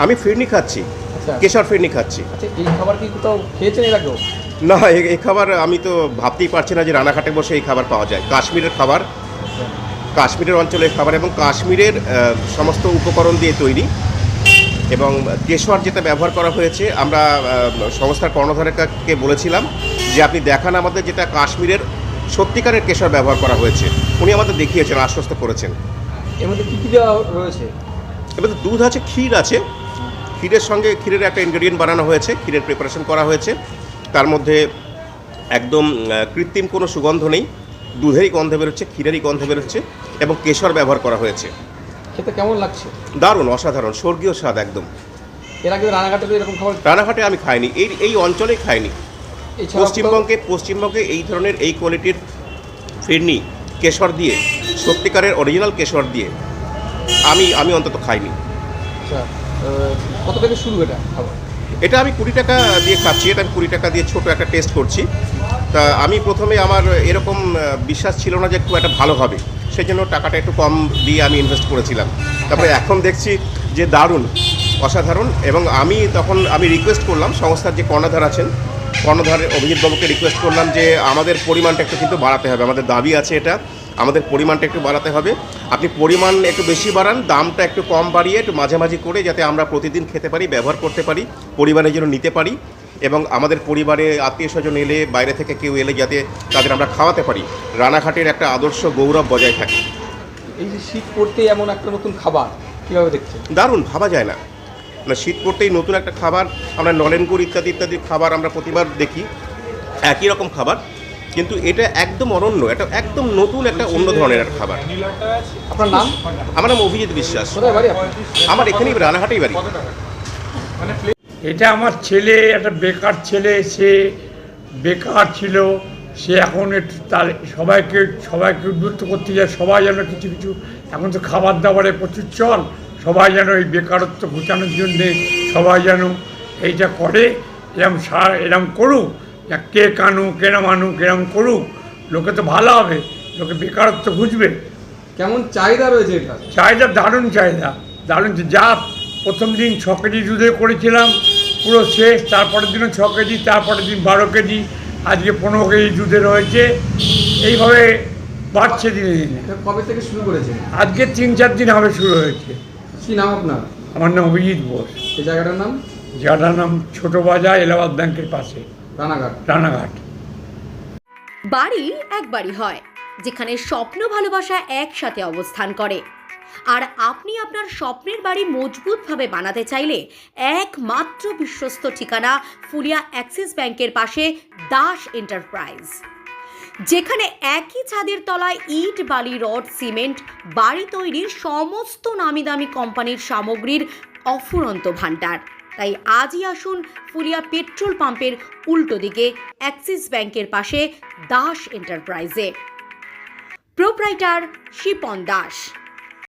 আমি ফিরনি খাচ্ছি, আচ্ছা কেশর ফিরনি খাচ্ছি। আচ্ছা, এই খাবার কি কোথাও খেয়েছেন এর আগেও? না, এই খাবার আমি তো ভাবতেই পারছি না যে রানাঘাটে বসে এই খাবার পাওয়া যায়। কাশ্মীরের খাবার, আচ্ছা কাশ্মীরের অঞ্চলের খাবার এবং কাশ্মীরের সমস্ত উপকরণ দিয়ে তৈরি। এবং কেশর যেটা ব্যবহার করা হয়েছে, আমরা সংস্থার কর্ণধারকে বলেছিলাম যে আপনি দেখান আমাদের যেটা কাশ্মীরের সত্যিকারের কেশর ব্যবহার করা হয়েছে। উনি আমাদের দেখিয়েছেন, আশ্বস্ত করেছেন। এর মধ্যে কী কী দেওয়া রয়েছে? এবার দুধ আছে, ক্ষীর আছে, ক্ষীরের সঙ্গে ক্ষীরের একটা ইনগ্রেডিয়েন্ট বানানো হয়েছে, ক্ষীরের প্রিপারেশন করা হয়েছে। তার মধ্যে একদম কৃত্রিম কোনো সুগন্ধ নেই, দুধেরই গন্ধ বেরোচ্ছে, ক্ষীরেরই গন্ধ বেরোচ্ছে এবং কেশর ব্যবহার করা হয়েছে। খেতে কেমন লাগছে? দারুণ, অসাধারণ, স্বর্গীয় স্বাদ একদম। এর আগে রানাঘাটে তো এরকম খাবার রানাঘাটে আমি খাইনি, এই অঞ্চলেই খাইনি। এছাড়াও পশ্চিমবঙ্গে এই ধরনের এই কোয়ালিটির ফিরনি কেশর দিয়ে, সত্যিকারের অরিজিনাল কেশর দিয়ে আমি অন্তত খাইনি। আচ্ছা, কত থেকে শুরু এটা খাবার? এটা আমি 20 টাকা দিয়ে খাচ্ছি। এটা আমি 20 টাকা দিয়ে ছোট একটা টেস্ট করছি। তা আমি প্রথমে আমার এরকম বিশ্বাস ছিল না যে একটু একটা ভালো হবে, সেই জন্য টাকাটা একটু কম দিয়ে আমি ইনভেস্ট করেছিলাম। তারপরে এখন দেখছি যে দারুণ, অসাধারণ। এবং আমি রিকোয়েস্ট করলাম সংস্থার যে কর্ণধার আছেন, কর্ণধারের অভিজিৎবাবুকে রিকোয়েস্ট করলাম যে আমাদের পরিমাণটা একটু কিন্তু বাড়াতে হবে, আমাদের দাবি আছে এটা, আমাদের পরিমাণটা একটু বাড়াতে হবে। আপনি পরিমাণ একটু বেশি বাড়ান, দামটা একটু কম বাড়িয়ে একটু মাঝামাঝি করে, যাতে আমরা প্রতিদিন খেতে পারি, ব্যবহার করতে পারি, পরিবারের জন্য নিতে পারি এবং আমাদের পরিবারে আত্মীয় স্বজন এলে, বাইরে থেকে কেউ এলে যাতে তাদের আমরা খাওয়াতে পারি, রানাঘাটের একটা আদর্শ গৌরব বজায় থাকে। এই যে শীত পড়তেই এমন একটা নতুন খাবার, কীভাবে দেখছেন? দারুণ, ভাবা যায় না। শীত পড়তেই নতুন একটা খাবার। আমরা নলেন গুড় ইত্যাদি ইত্যাদি খাবার আমরা প্রতিবার দেখি, একই রকম খাবার, কিন্তু এটা একদম অনন্য, এটা একদম নতুন একটা অন্য ধরনের একটা খাবার। আপনার নাম? আমার নাম অভিজিৎ বিশ্বাস। কোথায় বাড়ি আপনার? আমার এখানেই রানাঘাটেই বাড়ি। এটা আমার ছেলে, একটা বেকার ছেলে, সে বেকার ছিল, সে এখন একটু তার সবাইকে উদ্বুদ্ধ করতে যায়, সবাই যেন কিছু কিছু, এখন তো খাবার দাবারে প্রচুর চল, সবাই যেন এই বেকারত্ব ঘুচানোর জন্যে সবাই যেন এইটা করে, এরম করুক, কে কানুক, কেরম আনুক, এরম করুক, লোকে তো ভালো হবে, লোকে বেকারত্ব ঘুচবে। কেমন চাহিদা রয়েছে এটা? চাহিদা দারুণ, যা প্রথম দিন 6 কেজি দুধে করেছিলাম, পুরো শেষ। তারপরের দিনও 6 কেজি, তারপরের দিন 12 কেজি, আজকে 15 কেজি দুধে রয়েছে। এইভাবে বাড়ছে দিনে দিনে। এটা কবে থেকে শুরু করেছেন? আজকে 3-4 দিন হবে শুরু হয়েছে। কী নাম আপনার? আমার নাম অভিজিৎ বোস। এই জায়গাটার নাম? জায়গাটার নাম ছোট বাজার, এলাহাবাদ ব্যাংকের পাশে, রানাঘাট। বাড়ি একবারই হয়, যেখানে স্বপ্ন ভালোবাসা একসাথে অবস্থান করে। আর আপনি আপনার স্বপ্নের বাড়ি মজবুতভাবে বানাতে চাইলে একমাত্র বিশ্বস্ত ঠিকানা ফুলিয়া অ্যাক্সিস ব্যাংকের পাশে দাস এন্টারপ্রাইজ, যেখানে একই ছাদের তলায় ইট, বালি, রড, সিমেন্ট, বাড়ি তৈরির সমস্ত নামি দামি কোম্পানির সামগ্রীর অফুরন্ত ভাণ্ডার। তাই আজই আসুন ফুলিয়া পেট্রোল পাম্পের উল্টো দিকে অ্যাক্সিস ব্যাংকের পাশে দাস এন্টারপ্রাইজে। প্রোপ্রাইটার শিপন দাস।